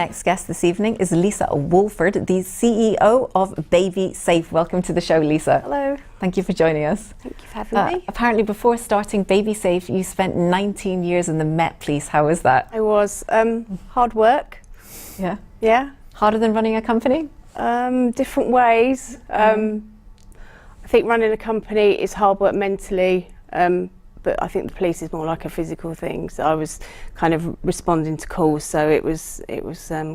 next guest this evening is Lisa Walford, the CEO of Baby Safe. Welcome to the show, Lisa. Hello. Thank you for joining us. Thank you for having me. Apparently before starting Baby Safe, you spent 19 years in the Met Police. How was that? It was hard work. Yeah? Yeah. Harder than running a company? Different ways. I think running a company is hard work mentally, but I think the police is more like a physical thing. So I was kind of responding to calls, so it was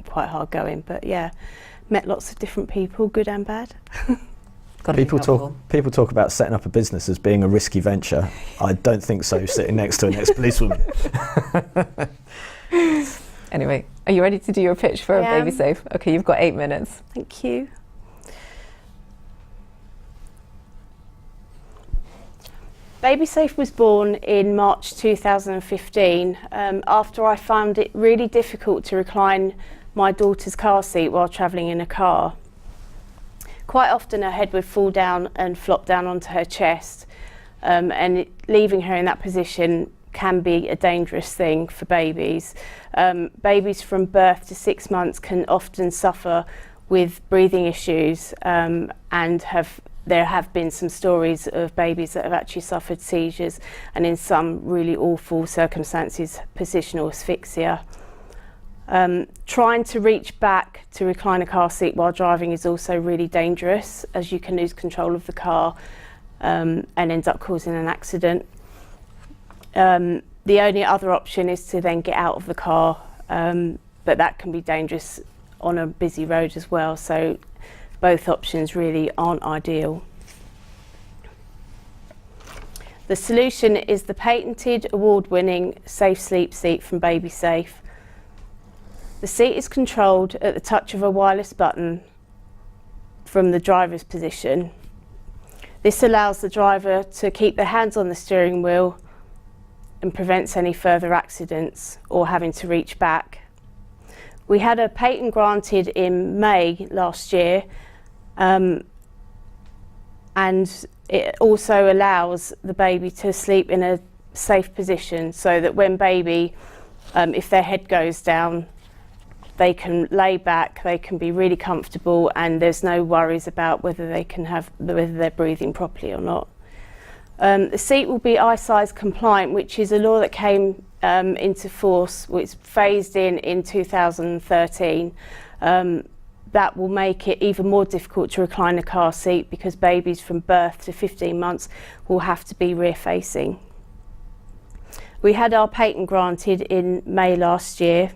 quite hard going. But yeah, met lots of different people, good and bad. People talk about setting up a business as being a risky venture. I don't think so, sitting next to an ex-policewoman. Anyway, are you ready to do your pitch for Baby Safe? Okay, you've got 8 minutes. Thank you. Baby Safe was born in March 2015 after I found it really difficult to recline my daughter's car seat while travelling in a car. Quite often her head would fall down and flop down onto her chest, and leaving her in that position can be a dangerous thing for babies. Babies from birth to 6 months can often suffer with breathing issues, and there have been some stories of babies that have actually suffered seizures, and in some really awful circumstances, positional asphyxia. Trying to reach back to recline a car seat while driving is also really dangerous, as you can lose control of the car and end up causing an accident. The only other option is to then get out of the car, but that can be dangerous on a busy road as well, so both options really aren't ideal. The solution is the patented, award-winning Safe Sleep seat from Baby Safe. The seat is controlled at the touch of a wireless button from the driver's position. This allows the driver to keep their hands on the steering wheel and prevents any further accidents or having to reach back. We had a patent granted in May last year, and it also allows the baby to sleep in a safe position, so that when baby, if their head goes down, they can lay back, they can be really comfortable, and there's no worries about whether they're breathing properly or not. The seat will be I-size compliant, which is a law that came into force, which phased in 2013. That will make it even more difficult to recline a car seat, because babies from birth to 15 months will have to be rear facing. We had our patent granted in May last year,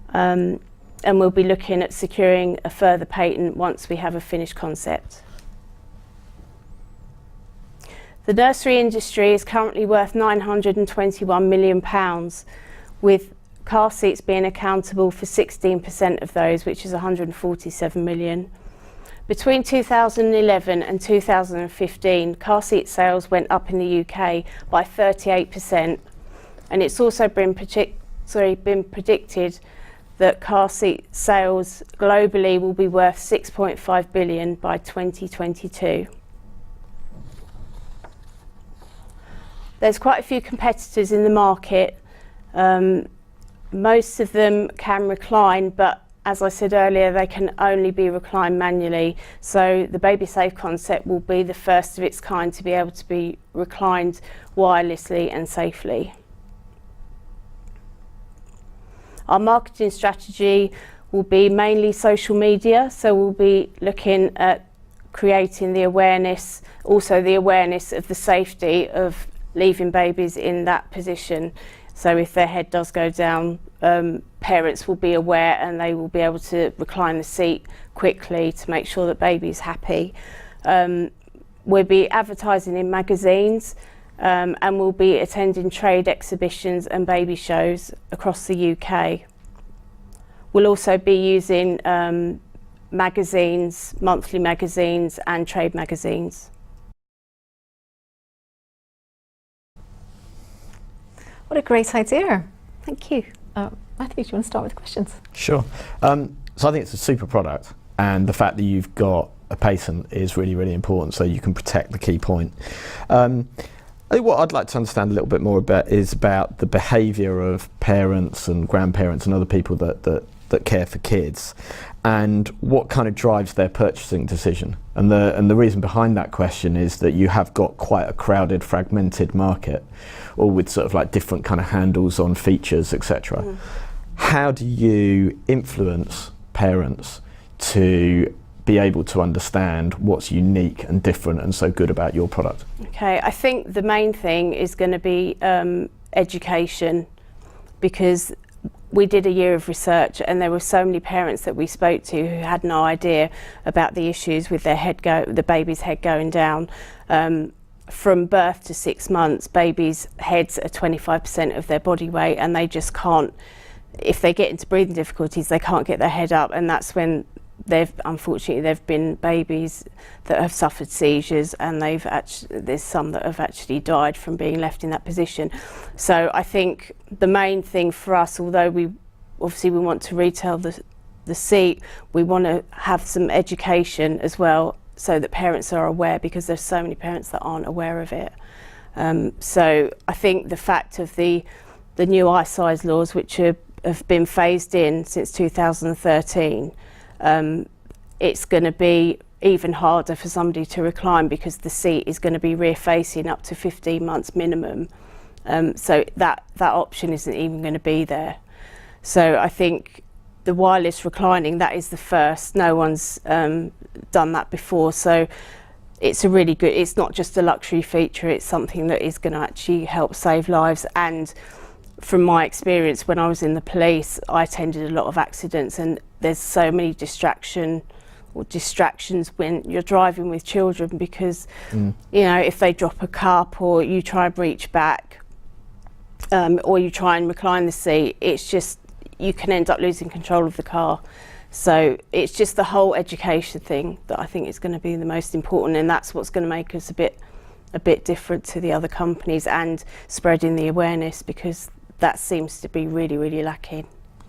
and we'll be looking at securing a further patent once we have a finished concept. The nursery industry is currently worth £921 million, with car seats being accountable for 16% of those, which is 147 million. Between 2011 and 2015, car seat sales went up in the UK by 38%, and it's also been predicted that car seat sales globally will be worth 6.5 billion by 2022. There's quite a few competitors in the market. Most of them can recline, but as I said earlier, they can only be reclined manually. So the Baby Safe concept will be the first of its kind to be able to be reclined wirelessly and safely. Our marketing strategy will be mainly social media, so we'll be looking at creating the awareness, also the awareness of the safety of leaving babies in that position. So if their head does go down, parents will be aware and they will be able to recline the seat quickly to make sure that baby's happy. We'll be advertising in magazines, and we'll be attending trade exhibitions and baby shows across the UK. We'll also be using magazines, monthly magazines and trade magazines. What a great idea. Thank you. Matthew, do you want to start with the questions? Sure. So I think it's a super product, and the fact that you've got a patent is really, really important, so you can protect the key point. I think what I'd like to understand a little bit more about is about the behaviour of parents and grandparents and other people that that care for kids, and what kind of drives their purchasing decision? And the reason behind that question is that you have got quite a crowded, fragmented market, all with sort of like different kind of handles on features, etc. How do you influence parents to be able to understand what's unique and different and so good about your product? Okay, I think the main thing is going to be education, because we did a year of research and there were so many parents that we spoke to who had no idea about the issues with the baby's head going down. From birth to 6 months, babies' heads are 25% of their body weight, and they just can't, if they get into breathing difficulties, they can't get their head up, and that's when unfortunately there've been babies that have suffered seizures, and there's some that have actually died from being left in that position. So I think the main thing for us, although we want to retail the seat, we want to have some education as well, so that parents are aware, because there's so many parents that aren't aware of it. So I think the fact of the new eye size laws, which have been phased in since 2013, it's going to be even harder for somebody to recline, because the seat is going to be rear facing up to 15 months minimum. So that option isn't even going to be there. So I think the wireless reclining, that is the first. No one's done that before. So it's a really good, it's not just a luxury feature, it's something that is going to actually help save lives. And from my experience, when I was in the police, I attended a lot of accidents, and there's so many distractions when you're driving with children, because you know, if they drop a cup or you try and reach back, or you try and recline the seat, it's just, you can end up losing control of the car. So it's just the whole education thing that I think is going to be the most important, and that's what's going to make us a bit different to the other companies, and spreading the awareness, because that seems to be really, really lacking.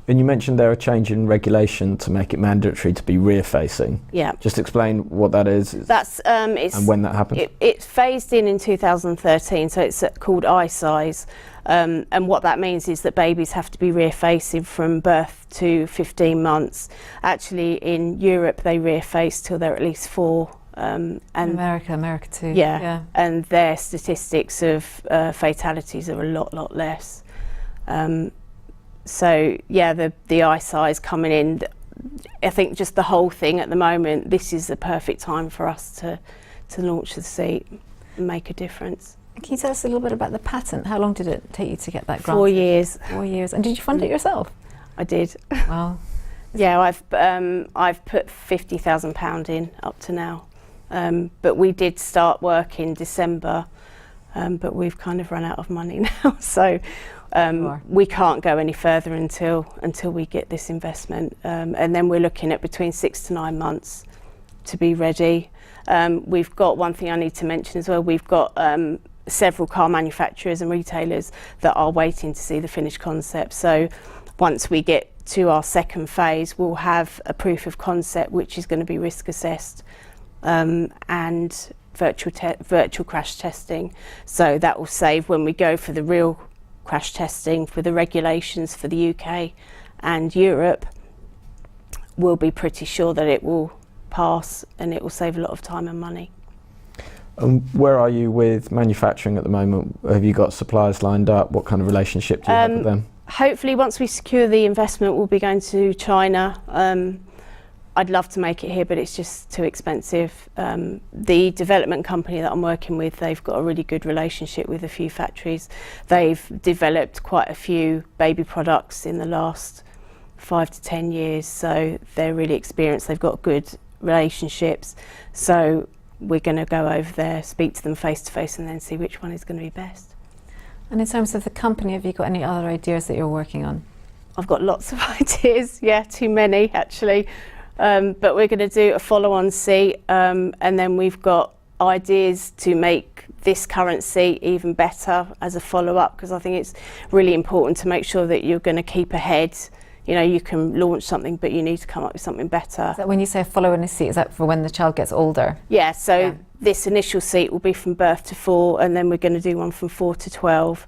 And you mentioned there a change in regulation to make it mandatory to be rear facing. Yeah. Just explain what that is. That's and when that happened. It phased in 2013, so it's called eye size. And what that means is that babies have to be rear facing from birth to 15 months. Actually, in Europe, they rear face till they're at least 4. And America too. Yeah. And their statistics of fatalities are a lot less. So yeah, the eye size coming in, I think just the whole thing at the moment, this is the perfect time for us to launch the seat and make a difference. Can you tell us a little bit about the patent? How long did it take you to get that grant? 4 years. 4 years. And did you fund it yourself? I did. Wow. Yeah, I've put £50,000 in up to now, but we did start work in December, but we've kind of run out of money now, so we can't go any further until we get this investment, and then we're looking at between 6 to 9 months to be ready. We've got one thing I need to mention as well. We've got several car manufacturers and retailers that are waiting to see the finished concept. So once we get to our second phase, we'll have a proof of concept, which is going to be risk assessed, and virtual crash testing. So that will save when we go for the real crash testing for the regulations for the UK and Europe. We'll be pretty sure that it will pass, and it will save a lot of time and money. Where are you with manufacturing at the moment? Have you got suppliers lined up? What kind of relationship do you have with them? Hopefully once we secure the investment, we'll be going to China. I'd love to make it here, but it's just too expensive. The development company that I'm working with, they've got a really good relationship with a few factories. They've developed quite a few baby products in the last 5 to 10 years, so they're really experienced. They've got good relationships. So we're going to go over there, speak to them face to face, and then see which one is going to be best. And in terms of the company, have you got any other ideas that you're working on? I've got lots of ideas, yeah, too many actually. But we're going to do a follow-on seat, and then we've got ideas to make this current seat even better as a follow-up, because I think it's really important to make sure that you're going to keep ahead. You know, you can launch something, but you need to come up with something better. Is that when you say follow-on a seat, is that for when the child gets older? Yeah, so this initial seat will be from birth to 4, and then we're going to do one from 4 to 12,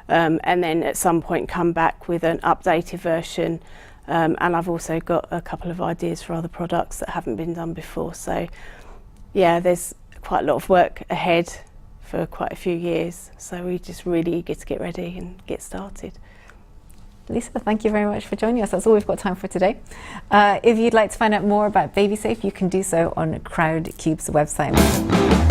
and then at some point come back with an updated version and I've also got a couple of ideas for other products that haven't been done before. So yeah, there's quite a lot of work ahead for quite a few years, so we're just really eager to get ready and get started. Lisa, thank you very much for joining us. That's all we've got time for today. If you'd like to find out more about Baby Safe, you can do so on Crowdcube's website.